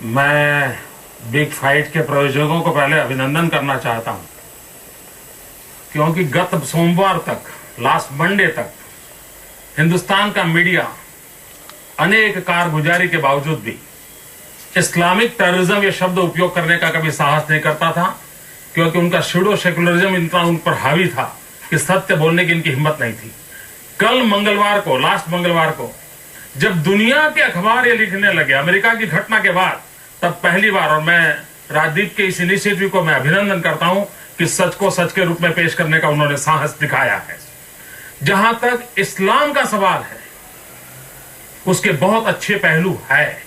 मैं big fight के प्रायोजकों को पहले अभिनंदन करना चाहता हूं, क्योंकि गत सोमवार तक, लास्ट मंडे तक, हिंदुस्तान का मीडिया अनेक कारगुजारी के बावजूद भी इस्लामिक टेररिज्म ये शब्द उपयोग करने का कभी साहस नहीं करता था, क्योंकि उनका सूडो सेकुलरिज्म इतना उन पर हावी था कि सत्य बोलने की इनकी हिम्मत नहीं थी। कल मंगलवार को, लास्ट मंगलवार को, जब दुनिया के अखबार ये लिखने लगे अमेरिका की घटना के बाद, तब पहली बार, और मैं राजदीप के इस इनिशिएटिव को मैं अभिनंदन करता हूं कि सच को सच के रूप में पेश करने का उन्होंने साहस दिखाया है। जहां तक इस्लाम का सवाल है, उसके बहुत अच्छे पहलू है।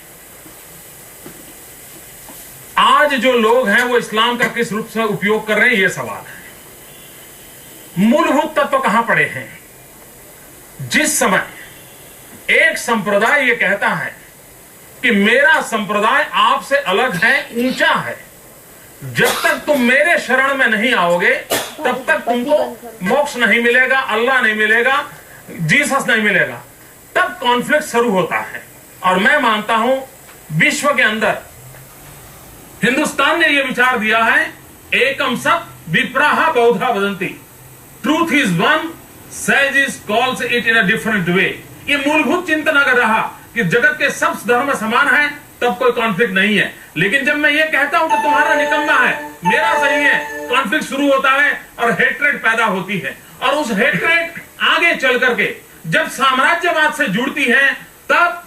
आज जो लोग हैं वो इस्लाम का किस रूप से उपयोग कर रहे हैं, ये सवाल है। मूलभूत तत्व कहां पड़े हैं? जिस समय एक संप्रदाय ये कहता है कि मेरा संप्रदाय आपसे अलग है, ऊंचा है, जब तक तुम मेरे शरण में नहीं आओगे तब तक तुमको मोक्ष नहीं मिलेगा, अल्लाह नहीं मिलेगा, जीसस नहीं मिलेगा, तब कॉन्फ्लिक्ट शुरू होता है। और मैं मानता हूं विश्व के अंदर हिंदुस्तान ने यह विचार दिया है, एकम सत विप्राहा बहुधा वदंती, truth is one, sage is calls it in a different way. ये मूलभूत चिंतन अगर रहा कि जगत के सब धर्म समान है, तब कोई कॉन्फ्लिक्ट नहीं है। लेकिन जब मैं ये कहता हूं कि तुम्हारा निकम्मा है, मेरा सही है, कॉन्फ्लिक्ट शुरू होता है और हेट्रेड पैदा होती है। और उस हेट्रेड आगे चल करके जब साम्राज्यवाद से जुड़ती है, तब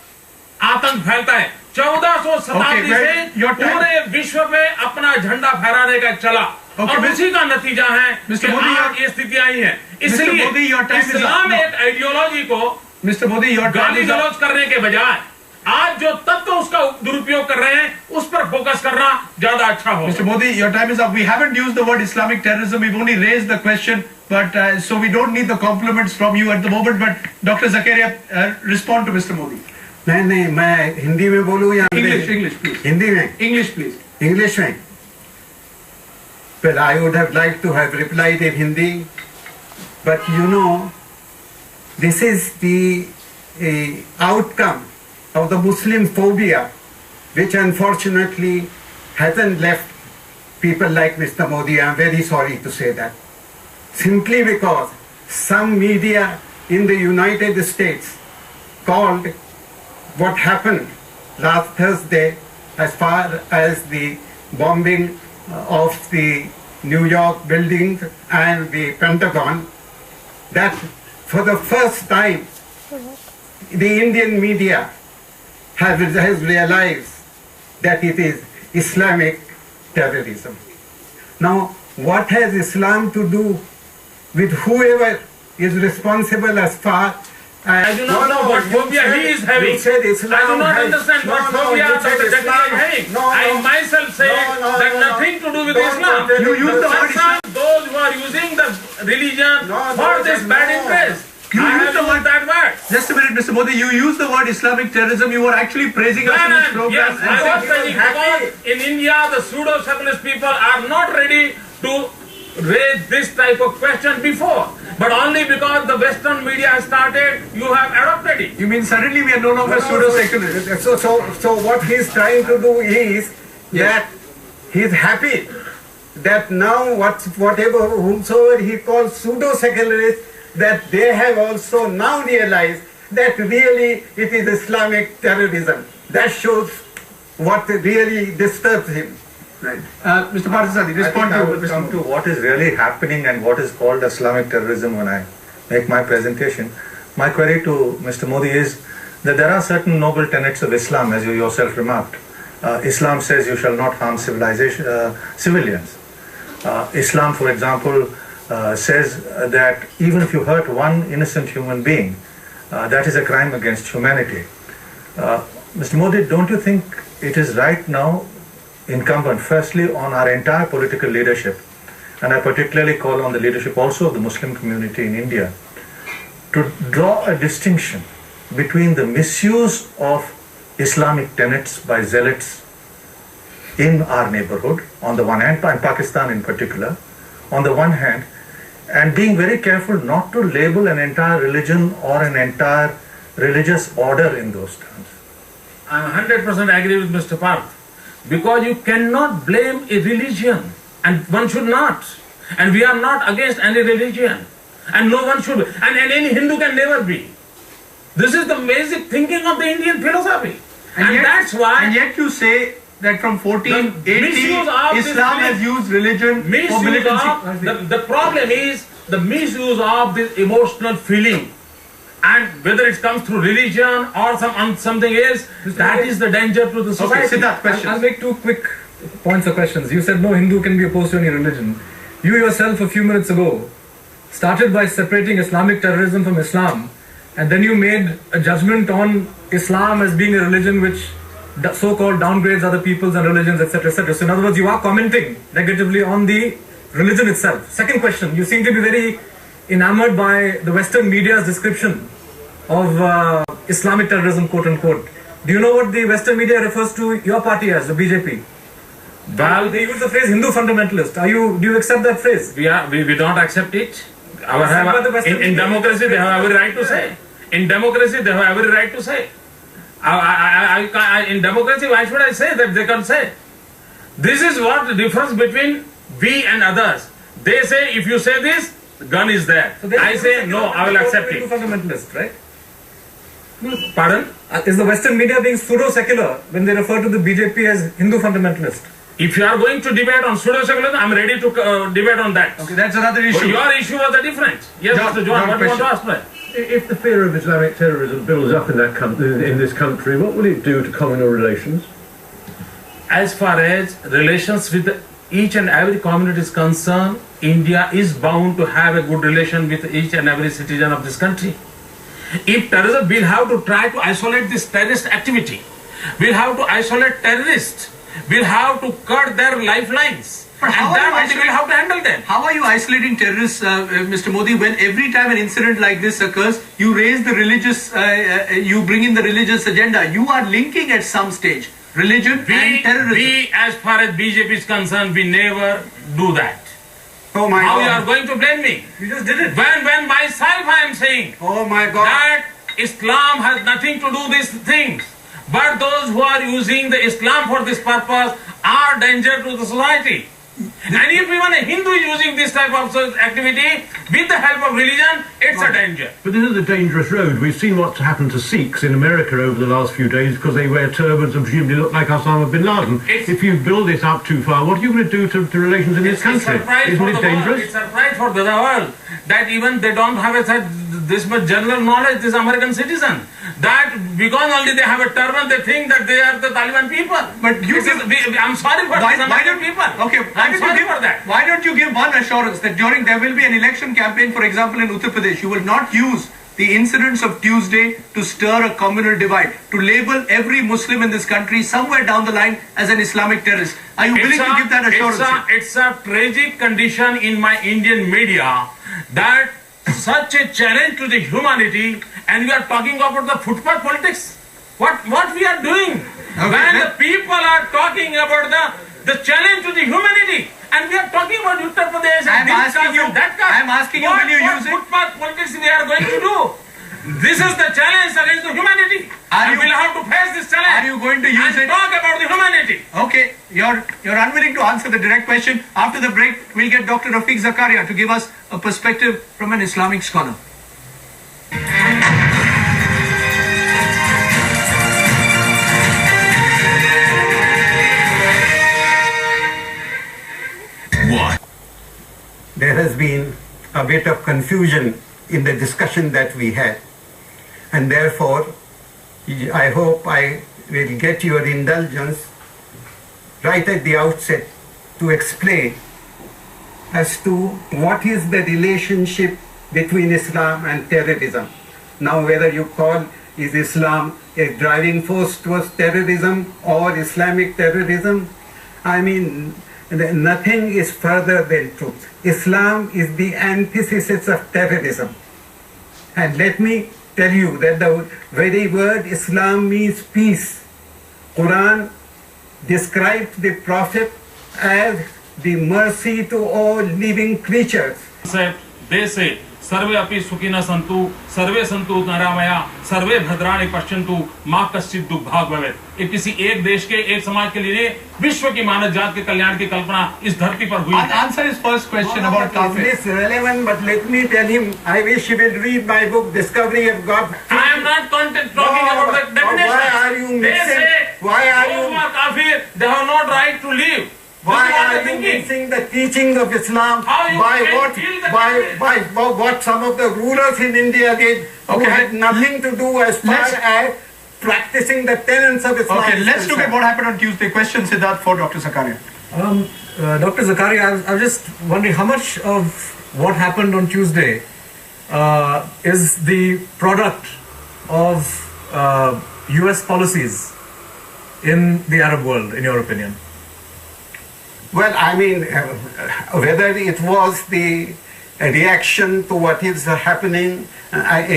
आतंक फैलता है। 1400 शताब्दी से पूरे विश्व में अपना झंडा फहराने का चला, और उसी का नतीजा है कि आज ये स्थिति आई है। इसलिए इस्लाम एक आइडियोलॉजी को गाली गलौज करने के बजाय आज जो तत्व उसका दुरुपयोग कर रहे हैं, उस पर फोकस करना ज्यादा अच्छा हो। Mr. Modi, your time is up. We haven't used the word Islamic terrorism. We've only raised the question, but so we don't need the compliments from you at the moment. But Dr. Zakaria, respond to Mr. Modi. नहीं, मैं हिंदी में बोलूँ या English, please. Hindi में? English, please. English में? Well, I would have liked to have replied in Hindi, but you know, this is the outcome of the Muslim phobia, which unfortunately hasn't left people like Mr. Modi. I'm very sorry to say that. Simply because some media in the United States called what happened last Thursday, as far as the bombing of the New York buildings and the Pentagon, that for the first time the Indian media has realized that it is Islamic terrorism. Now, what has Islam to do with whoever is responsible as far as... I do not know what phobia he is having. I do not understand what phobia Dr. Zakaria is having. I myself say that nothing to do with Islam. You use the word Islam. Those who are using the religion for this bad interest. You I use the word that word. Just a minute, Mr. Modi. You used the word Islamic terrorism. You were actually praising us in this program. Yes, I was praising because in India the pseudo-secularist people are not ready to raise this type of question before. But only because the Western media has started, you have adopted it. You mean suddenly we are no longer pseudo-secularists? So what he's trying to do is that he's happy that now whatever whomsoever he calls pseudo-secularists, that they have also now realized that really it is Islamic terrorism. That shows what really disturbs him. Right. Mr. Parthasani, respond I will come to what is really happening and what is called Islamic terrorism when I make my presentation. My query to Mr. Modi is that there are certain noble tenets of Islam, as you yourself remarked. Islam says you shall not harm civilians. Islam, for example, says that even if you hurt one innocent human being, that is a crime against humanity. Mr. Modi, don't you think it is right now incumbent firstly on our entire political leadership, and I particularly call on the leadership also of the Muslim community in India, to draw a distinction between the misuse of Islamic tenets by zealots in our neighborhood, on the one hand, and Pakistan in particular, on the one hand, and being very careful not to label an entire religion or an entire religious order in those terms. I 100% agree with Mr. Parth. because you cannot blame a religion, and one should not. And we are not against any religion, and no one should, and any Hindu can never be. This is the basic thinking of the Indian philosophy, and yet, that's why. And yet you say that from 1480 Islam has used religion for militancy. The problem is the misuse of this emotional feeling, and whether it comes through religion or something else, that is the danger to the society. Okay, Siddharth, question. I'll make two quick points of questions. You said no Hindu can be opposed to any religion. You yourself a few minutes ago started by separating Islamic terrorism from Islam, and then you made a judgment on Islam as being a religion which so-called downgrades other peoples and religions, etc., etc. So in other words, you are commenting negatively on the religion itself. Second question, you seem to be very enamored by the Western media's description of Islamic terrorism, quote unquote. Do you know what the Western media refers to your party as, the BJP? Well, they use the phrase Hindu fundamentalist. Do you accept that phrase? We don't accept it. In democracy, they have every right to say. In democracy, they have every right to say. In democracy, why should I say that they can say? This is what the difference between we and others. They say, if you say this, the gun is there. So I say, no, I will accept it. Fundamentalist, right? Pardon? Is the Western media being pseudo-secular when they refer to the BJP as Hindu fundamentalist? If you are going to debate on pseudo-secularism, I am ready to debate on that. Okay, that's another issue. But your issue was the difference. Yes, Mr. John, what do you want to ask me? If the fear of Islamic terrorism builds up in this country, what will it do to communal relations? As far as relations with each and every community is concerned, India is bound to have a good relation with each and every citizen of this country. If terrorism, we'll have to try to isolate this terrorist activity. We'll have to isolate terrorists. We'll have to cut their lifelines. But and then we'll have to handle them. How are you isolating terrorists, Mr. Modi, when every time an incident like this occurs, you raise the religious, you bring in the religious agenda? You are linking at some stage religion and terrorism. We, as far as BJP is concerned, we never do that. Oh my How God. you are going to blame me? You just did it. When myself I am saying Oh my God. that Islam has nothing to do these things, but those who are using the Islam for this purpose are danger to the society. And if even a Hindu is using this type of activity with the help of religion, it's a danger. But this is a dangerous road. We've seen what's happened to Sikhs in America over the last few days because they wear turbans and presumably look like Osama bin Laden. If you build this up too far, what are you going to do to relations in this country? Isn't it dangerous? It's a surprise for the world that even they don't have this much general knowledge, this American citizen. That because only they have a turban, they think that they are the Taliban people. But you I'm sorry for these American people. Okay, I'm sorry for that. Why don't you give one assurance that during there will be an election campaign, for example, in Uttar Pradesh, you will not use the incidents of Tuesday to stir a communal divide, to label every Muslim in this country somewhere down the line as an Islamic terrorist. Are you willing to give that assurance? It's a tragic condition in my Indian media that such a challenge to the humanity, and we are talking about the footpath politics. What we are doing? When the people are talking about the challenge to the humanity, and we are talking about Uttar Pradesh and this caste and that caste. I'm asking you, will you use it? What footpath politics we are going to do? This is the challenge against the humanity. And we'll have to face this challenge. Are you going to use it? And talk about the humanity. Okay, you're unwilling to answer the direct question. After the break, we'll get Dr. Rafiq Zakaria to give us a perspective from an Islamic scholar. There has been a bit of confusion in the discussion that we had, and therefore I hope I will get your indulgence right at the outset to explain as to what is the relationship between Islam and terrorism. Now, whether you call is Islam a driving force towards terrorism or Islamic terrorism, I mean, nothing is further than truth. Islam is the antithesis of terrorism. And let me tell you that the very word Islam means peace. Quran described the Prophet as the mercy to all living creatures. They say सर्वे अपि सुखिनः सन्तु सर्वे सन्तु निरामया सर्वे भद्राणि पश्यन्तु मां कश्चित् दुर्भाग् भवेत्। ये किसी एक देश के एक समाज के लिए विश्व की मानव जात के कल्याण की कल्पना इस धरती पर हुई। Answer his first question about kafir. It's relevant, but let me tell him, I wish he will read my book, Discovery of God. I am not talking about the definition. Why are you They mixing? say Why are those you? who are kafir, they have not right to live. Why This is what are they you thinking. mixing the teachings of Islam How you by can what feel the by what some of the rulers in India did, who Okay. had nothing to do as far as practicing the tenets of Islam? Okay, is let's look at concerned. what happened on Tuesday. Question, Siddharth, for Dr. Zakaria. Dr. Zakaria, I was just wondering how much of what happened on Tuesday is the product of US policies in the Arab world, in your opinion? Well, I mean, whether it was the reaction to what is happening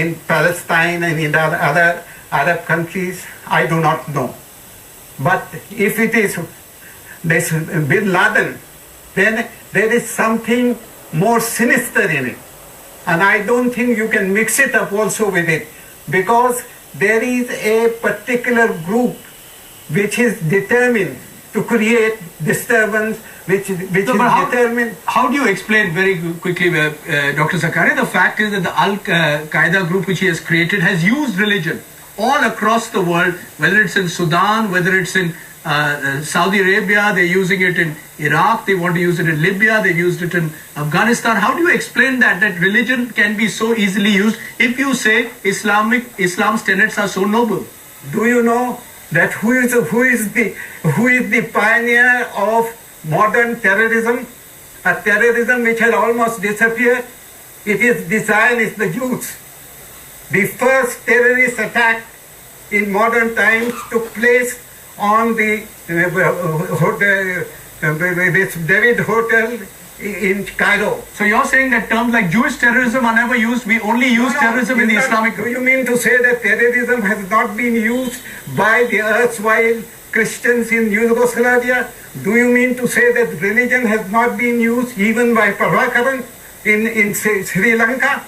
in Palestine and in other Arab countries, I do not know. But if it is this Bin Laden, then there is something more sinister in it. And I don't think you can mix it up also with it, because there is a particular group which is determined to create disturbance, which is determined. How do you explain very quickly, Dr. Zakaria, the fact is that the Al-Qaeda group which he has created has used religion all across the world, whether it's in Sudan, whether it's in Saudi Arabia, they're using it in Iraq, they want to use it in Libya, they've used it in Afghanistan. How do you explain that religion can be so easily used if you say Islam's tenets are so noble? Do you know that who is the pioneer of modern terrorism? A terrorism which had almost disappeared. It is the Zionists, the Jews. The first terrorist attack in modern times took place on the this David Hotel in Cairo. So you're saying that terms like Jewish terrorism are never used, we only use terrorism in the Islamic Do group? you mean to say that terrorism has not been used by the erstwhile Christians in Yugoslavia? Do you mean to say that religion has not been used even by Prabhakaran in Sri Lanka?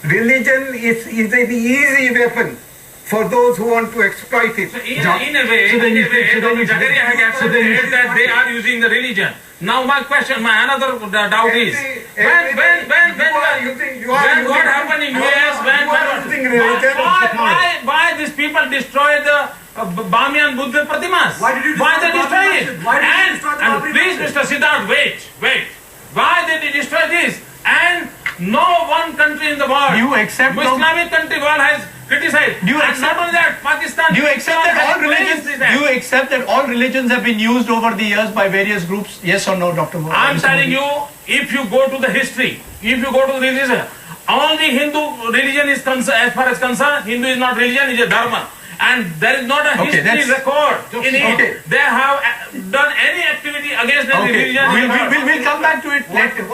Religion is an easy weapon for those who want to exploit it. So in a way, Dr. Zakaria has accepted that they are using the religion. Now my another doubt is, when what happened in US, why these people destroyed the Bamiyan Buddha Pratimas? Why did you Why they destroy destroy it? Bamiyan? Why did you destroy the And Bamiyan please, Buddha? Mr. Siddharth, wait. Why did they destroy this? And no one country in the world, Do you accept Islamic country world has criticized. Do you And accept- not only that, Pakistan. Do you accept that all religions? Do you accept that all religions have been used over the years by various groups? Yes or no, Dr. Modi? I'm telling you, if you go to the history, if you go to the religion, only Hindu religion is concerned, as far as concerned, Hindu is not religion, it is a dharma. And there is not a Okay, history that's- record in it. Okay. They have done any activity against any Okay, religion. we'll come back to it.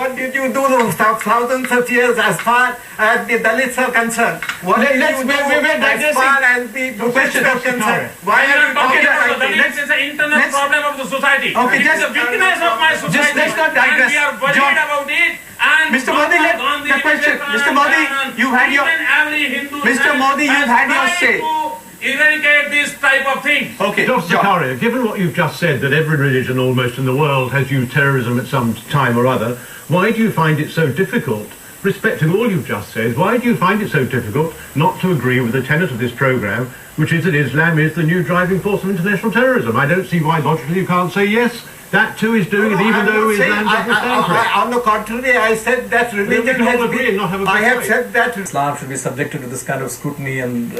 What did you do those thousands of years as far as the Dalits are concerned? What did Let's- you do we're as digressing. far as the Buddhists are concerned? Why We are are you talking talking about like the this? Dalits. It's an internal let's- problem of the society. Okay, It is just- the weakness of my society. let's not digress. And we are worried John. about it. And Mr. Modi, let Gandhi, the question. Vivekananda, Mr. Modi, you had your- even every Hindu Mr. Modi, you've had your has say. tried to eradicate this type of thing. Okay, Dr. John. Zakaria, given what you've just said, that every religion almost in the world has used terrorism at some time or other, why do you find it so difficult, respecting all you've just said, why do you find it so difficult not to agree with the tenet of this programme, which is that Islam is the new driving force of international terrorism? I don't see why logically you can't say yes, that too is doing it, even though Islam doesn't stand for it. On the contrary, I said that religion we can all has agree and not have a I good have fight. said that Islam should be subjected to this kind of scrutiny and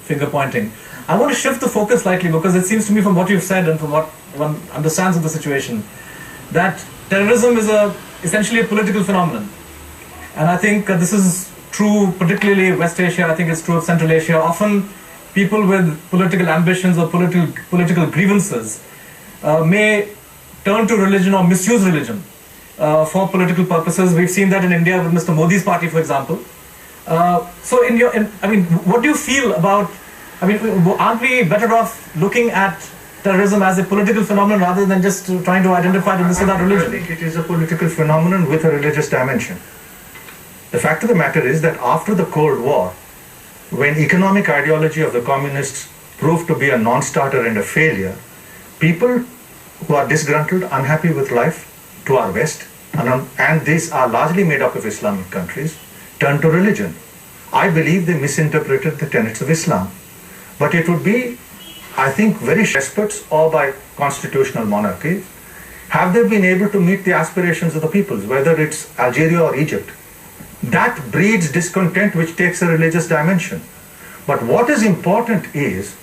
finger pointing. I want to shift the focus slightly, because it seems to me from what you've said and from what one understands of the situation, that terrorism is essentially a political phenomenon. And I think this is true particularly of West Asia. I think it's true of Central Asia. Often people with political ambitions or political grievances may turn to religion or misuse religion for political purposes. We've seen that in India with Mr. Modi's party, for example. So what do you feel about, aren't we better off looking at terrorism as a political phenomenon rather than just trying to identify this with our I religion? think it is a political phenomenon with a religious dimension. The fact of the matter is that after the Cold War, when economic ideology of the communists proved to be a non-starter and a failure, people who are disgruntled, unhappy with life to our west, and these are largely made up of Islamic countries, turn to religion. I believe they misinterpreted the tenets of Islam. But it would be, I think, very despots or by constitutional monarchy, have they been able to meet the aspirations of the peoples, whether it's Algeria or Egypt? That breeds discontent which takes a religious dimension. But what is important is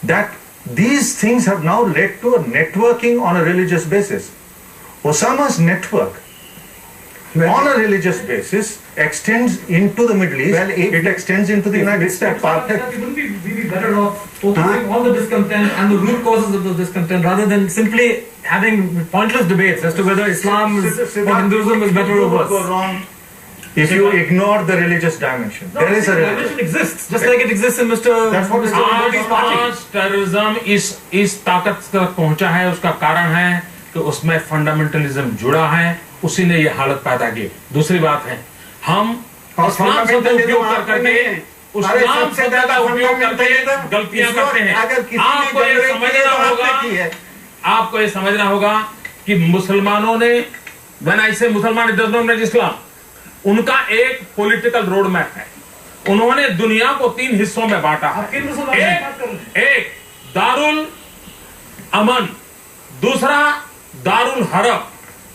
that these things have now led to a networking on a religious basis. Osama's network on a religious basis extends into the Middle East, well, it extends into the United States. Wouldn't we be better off focusing on the discontent and the root causes of the discontent rather than simply having pointless debates as to whether Islam or Hinduism is better or worse? If you ignore the religious dimension, there is a dimension exists, just like it exists in Mr. That's what Modi's party. आज terrorism इस ताकत तक पहुंचा है, उसका कारण है कि उसमें फंडामेंटलिज्म जुड़ा है, उसी ने ये हालत पैदा की। दूसरी बात है, हम इस्लाम शब्द उपयोग करके इस्लाम शब्द का उपयोग करके गलतियां करते हैं। आपको ये समझना होगा कि मुसलमानों ने, when I say मुसलमान, it does not mean Islam, उनका एक पॉलिटिकल रोड मैप है। उन्होंने दुनिया को 3 हिस्सों में बांटा है। एक दारुल अमन, दूसरा दारुल हरब,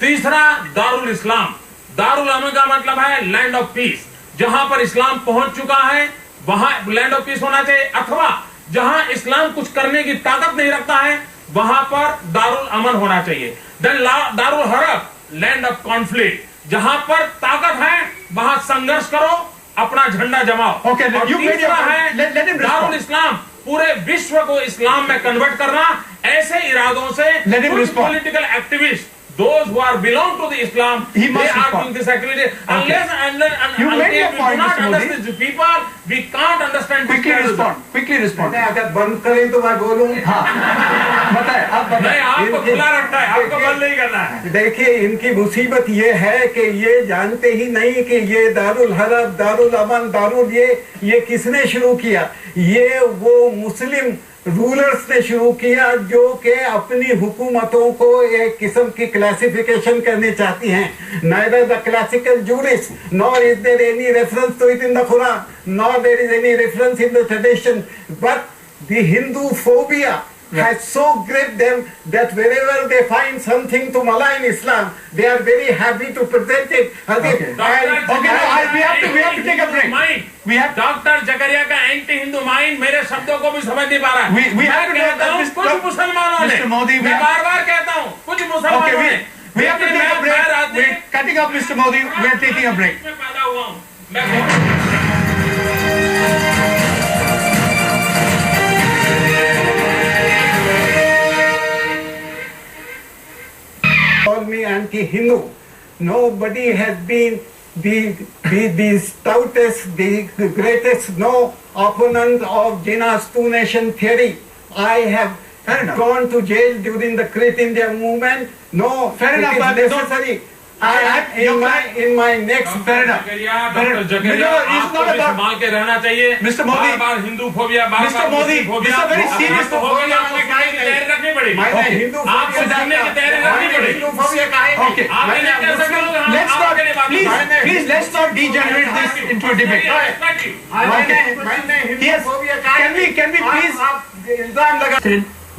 तीसरा दारुल इस्लाम। दारुल अमन का मतलब है लैंड ऑफ पीस, जहां पर इस्लाम पहुंच चुका है वहां लैंड ऑफ पीस होना चाहिए, अथवा जहां इस्लाम कुछ करने की ताकत नहीं रखता है वहां पर दारुल अमन होना चाहिए। देन दारुल हरब, लैंड ऑफ कॉन्फ्लिक्ट, जहां पर ताकत है वहां संघर्ष करो, अपना झंडा जमाओ। Okay, और तीसरा है दारुल इस्लाम, पूरे विश्व को इस्लाम में कन्वर्ट करना। ऐसे इरादों से political activist, those who are belong to the Islam, they are doing this activity. Unless You made your we point, do not Mr. Modi. understand the people, we can't understand. Quickly respond. अगर बंद करें तो मैं बोलूं। बताएं, आप बताएं। नहीं, आपको खुला रखना है, आपको बंद नहीं करना है। देखिए, इनकी मुसीबत ये है कि ये जानते ही नहीं कि ये दारुल हरब, दारुल अमन, दारुल ये किसने शुरू किया। ये वो मुस्लिम रूलर्स ने शुरू किया जो कि अपनी हुकूमतों को एक किस्म की क्लासिफिकेशन करनी चाहती हैं। neither the classical jurists nor is there any reference to it in the Quran, nor there is any reference in the tradition, but the Hindu phobia has so gripped them that wherever they find something to malign Islam, they are very happy to present it as if. We have to take a break. We have doctor Zakaria का anti Hindu mind मेरे शब्दों को भी समझ नहीं पा रहा है। We have to कहता हूँ कुछ मुसलमानों ने, Mr. Modi, मैं बार-बार कहता हूँ कुछ मुसलमानों ने। we have to take a break. We're cutting up, Mr. Modi. We're taking a break. मैं पैदा हुआ हूँ, मैं call me anti-Hindu. Nobody has been the stoutest, the greatest opponent of Jinnah's two-nation theory. I have gone to jail during the Quit India movement. No, fair enough, it is necessary. In my next doctor Zakaria आपको भी संभाल के रहना चाहिए। Mr. Modi, बार Hindu phobia, Mr. Modi, this is a very serious phobia, आपको सुनने की तैयारी रखनी पड़ेगी। आपको सुनने की तैयारी रखनी पड़ेगी। Okay. आप नहीं कह सकते हो, Let's आप not, आगे नहीं बात करें। please, let's not degenerate this into a debate. Yes. Can we please?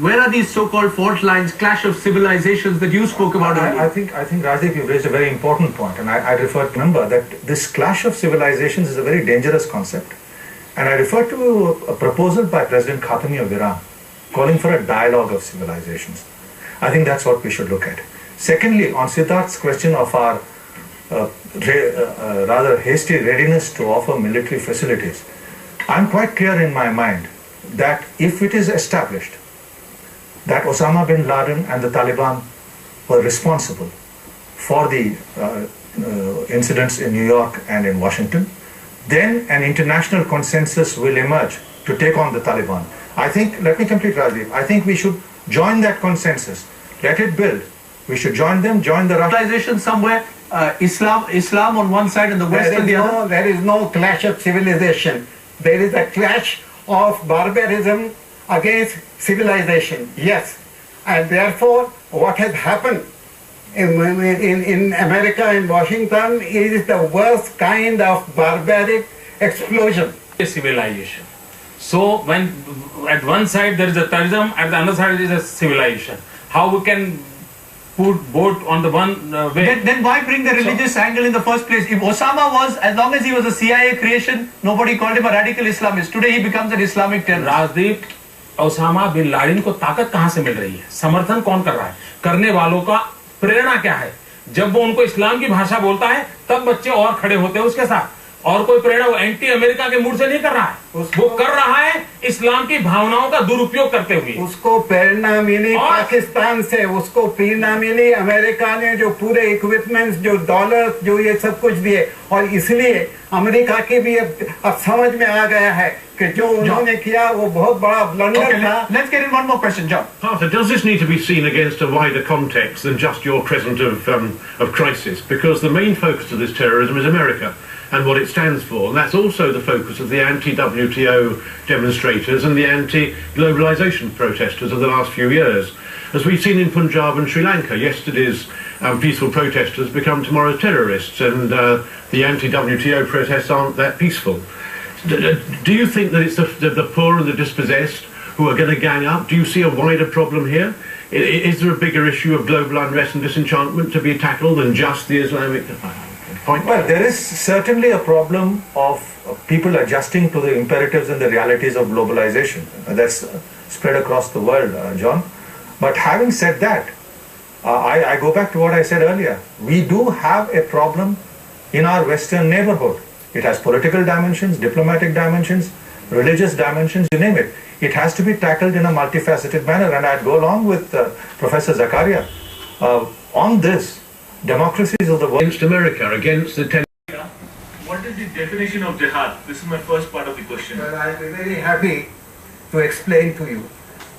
Where are these so-called fault lines, clash of civilizations that you spoke about earlier? I think Rajdeep, you've raised a very important point, and I remember that this clash of civilizations is a very dangerous concept, and I refer to a proposal by President Khatami of Iran calling for a dialogue of civilizations. I think that's what we should look at. Secondly, on Siddharth's question of our rather hasty readiness to offer military facilities, I'm quite clear in my mind that if it is established that Osama bin Laden and the Taliban were responsible for the incidents in New York and in Washington, then an international consensus will emerge to take on the Taliban. I think, let me complete, Rajdeep, I think we should join that consensus, let it build. We should join them, join the Civilization somewhere. Islam on one side and the West on the other? There is no clash of civilization. There is a clash of barbarism against civilization. Yes. And therefore, what has happened in America, in Washington, is the worst kind of barbaric explosion. Civilization. So when at one side there is a terrorism, at the other side is a civilization. How we can put both on the one way? Then why bring the religious angle in the first place? If Osama was, as long as he was a CIA creation, nobody called him a radical Islamist. Today he becomes an Islamic terrorist. Rajdeep, Osama bin Laden को ताकत कहां से मिल रही है? समर्थन कौन कर रहा है? करने वालों का प्रेरणा क्या है? जब वो उनको इस्लाम की भाषा बोलता है तब बच्चे और खड़े होते हैं उसके साथ, और कोई प्रेरणा वो एंटी अमेरिका के मूड से नहीं कर रहा है, वो कर रहा है इस्लाम की भावनाओं का दुरुपयोग करते हुए। उसको प्रेरणा मिली पाकिस्तान से, उसको प्रेरणा मिली अमेरिका ने जो पूरे इक्विपमेंट्स, जो डॉलर, जो ये सब कुछ दिए, और इसलिए अमेरिका की भी अब समझ में आ गया है कि जो उन्होंने किया वो बहुत बड़ा ब्लंडर था। Let's get in one more question, John. Arthur, does this need to be seen against a wider context than just your present of crisis? Because the main focus of this terrorism is America and what it stands for, and that's also the focus of the anti-WTO demonstrators and the anti-globalization protesters of the last few years. As we've seen in Punjab and Sri Lanka, yesterday's peaceful protesters become tomorrow's terrorists, and the anti-WTO protests aren't that peaceful. Do you think that it's the poor and the dispossessed who are going to gang up? Do you see a wider problem here? Is there a bigger issue of global unrest and disenchantment to be tackled than just the Islamic point? Well, there is certainly a problem of people adjusting to the imperatives and the realities of globalization. That's spread across the world, John. But having said that, I go back to what I said earlier. We do have a problem in our Western neighborhood. It has political dimensions, diplomatic dimensions, religious dimensions, you name it. It has to be tackled in a multifaceted manner, and I'd go along with Professor Zakaria on this. Democracies of the world against America, against the What is the definition of jihad? This is my first part of the question. Well, I'll be very happy to explain to you.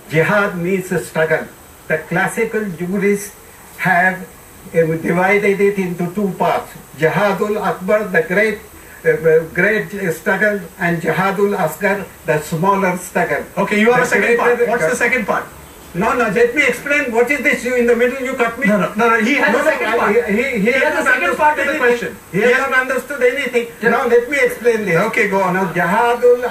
Jihad means a struggle. The classical jurists have divided it into two parts. Jihadul Akbar, the great struggle, and Jihadul Asghar, the smaller struggle. Okay, you have a second part. What's the second part? No, let me explain. What is this? You in the middle, you cut me. No. He has a second part. He has a second part of the question. He has not understood anything. Now let me explain this. Okay, go on. Now, Jihadul,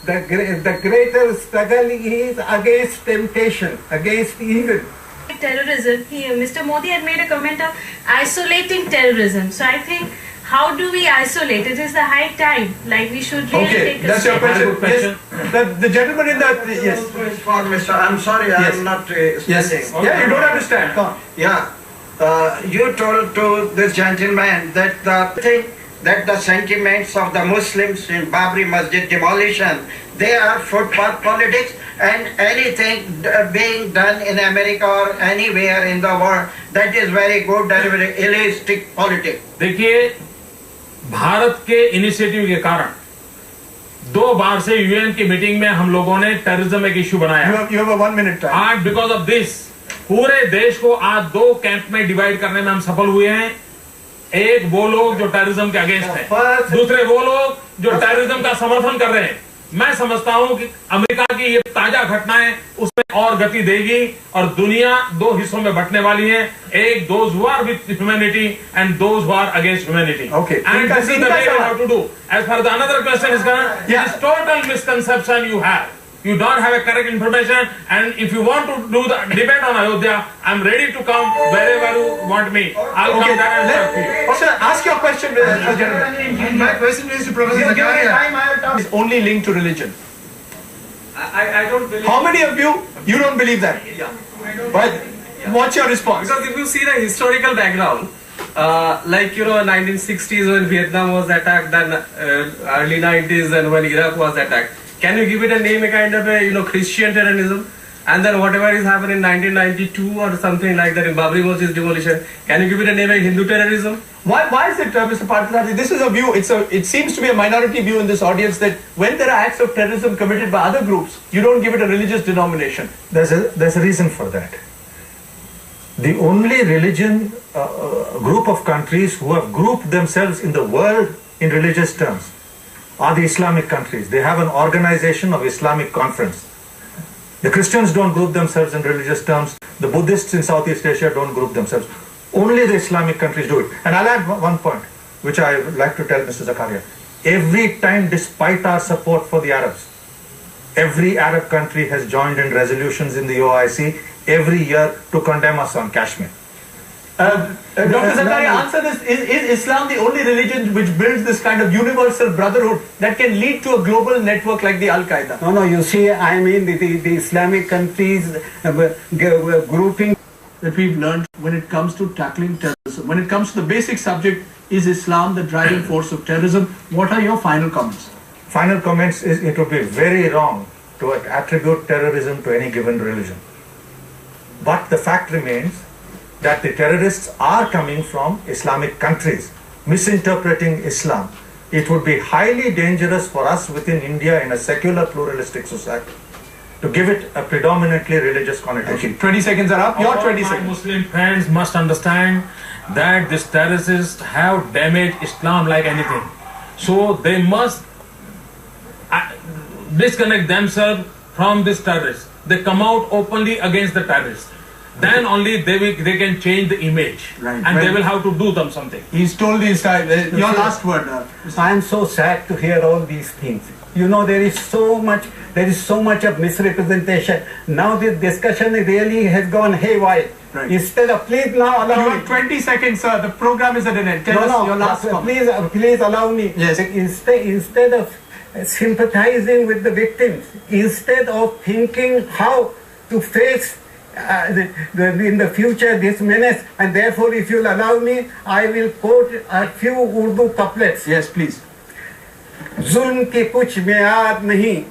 the greater struggle is against temptation, against evil. Terrorism. Mr. Modi had made a comment of isolating terrorism. So I think, how do we isolate? It is the high time. Like we should really take a that's your step. question. Yes. The gentleman in that. Yes. I'm sorry, Yes. I'm not Yes. speaking. Yeah, you don't understand. Come on. Yeah. You told to this gentleman that the sentiments of the Muslims in Babri Masjid demolition, they are footpath politics, and anything being done in America or anywhere in the world, that is very good and very illicit politics. देखिए, भारत के initiative के कारण 2 बार से UN की meeting में हम लोगों ने टेररिज्म एक इश्यू बनाया। You have a 1 minute time. आज बिकॉज ऑफ दिस पूरे देश को आज 2 कैंप में डिवाइड करने में हम सफल हुए हैं। एक वो लोग जो टेररिज्म के अगेंस्ट हैं, दूसरे वो लोग जो टेररिज्म का समर्थन कर रहे हैं। मैं समझता हूं कि अमेरिका की ये ताजा घटनाएं उसमें और गति देगी और दुनिया 2 हिस्सों में बंटने वाली है। एक those who are with humanity and those who are against humanity. Okay. And this is the way you have to do. As far as the another question is concerned, Yeah. this total misconception you have. You don't have a correct information, and if you want to do the debate on Ayodhya, I'm ready to come wherever you want me. I'll come there and talk to you. Sir, ask your question, gentlemen. My question is to Professor Zakaria. Is only linked to religion. I don't believe. How many of you don't believe that? Yeah. But what's your response? Because if you see the historical background, like 1960s when Vietnam was attacked, then early 90s and when Iraq was attacked. Can you give it a name, a kind of a Christian terrorism? And then whatever is happened in 1992 or something like that in Babri Masjid demolition, can you give it a name, a Hindu terrorism? Why is it, Mr. Parthasarathy? This is a view. It seems to be a minority view in this audience that when there are acts of terrorism committed by other groups, you don't give it a religious denomination. There's a reason for that. The only religion group of countries who have grouped themselves in the world in religious terms are the Islamic countries. They have an organization of Islamic conference. The Christians don't group themselves in religious terms. The Buddhists in Southeast Asia don't group themselves. Only the Islamic countries do it. And I'll add one point, which I would like to tell Mr. Zakaria. Every time, despite our support for the Arabs, every Arab country has joined in resolutions in the OIC every year to condemn us on Kashmir. Dr. Zakaria, answer this. Is Islam the only religion which builds this kind of universal brotherhood that can lead to a global network like the Al-Qaeda? No, you see, I mean the Islamic countries grouping that we've learned when it comes to tackling terrorism. When it comes to the basic subject, is Islam the driving force of terrorism? What are your final comments? Final comments is it would be very wrong to attribute terrorism to any given religion. But the fact remains that the terrorists are coming from Islamic countries, misinterpreting Islam. It would be highly dangerous for us within India in a secular pluralistic society to give it a predominantly religious connotation. Okay, 20 seconds are up. Your 20 My seconds. Muslim friends must understand that these terrorists have damaged Islam like anything. So they must disconnect themselves from these terrorists. They come out openly against the terrorists. Then only they can change the image, Right. and they will have to do them something. He's told his time. Your last word. I am so sad to hear all these things. You know, there is so much of misrepresentation. Now this discussion really has gone haywire. Right. Instead of, please now allow You me. have 20 seconds, sir. The program is at an end. Tell us your last comment. Please allow me. Yes. Instead of sympathizing with the victims, instead of thinking how to face in the future this menace, and therefore, if you'll allow me, I will quote a few Urdu couplets. Yes, please. जुल्म की कुछ मियाद नहीं,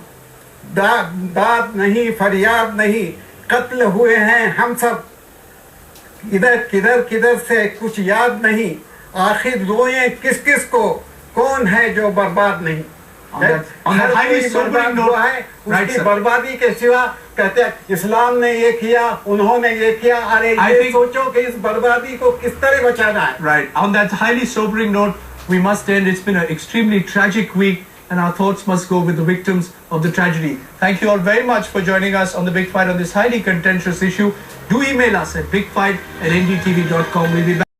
दाद नहीं, फरियाद नहीं, कत्ल हुए हैं हम सब, इधर किधर से कुछ याद नहीं, आखिर रोएं किस किस को, कौन है जो बर्बाद नहीं. On that highly sobering note, उसकी बर्बादी के सिवा कहते हैं इस्लाम ने ये किया, उन्होंने ये किया. अरे ये सोचो कि इस बर्बादी को किस तरह बचाना है. Right. On that highly sobering note, we must end. It's been an extremely tragic week, and our thoughts must go with the victims of the tragedy. Thank you all very much for joining us on The Big Fight on this highly contentious issue. Do email us at bigfight@ndtv.com. We'll be back.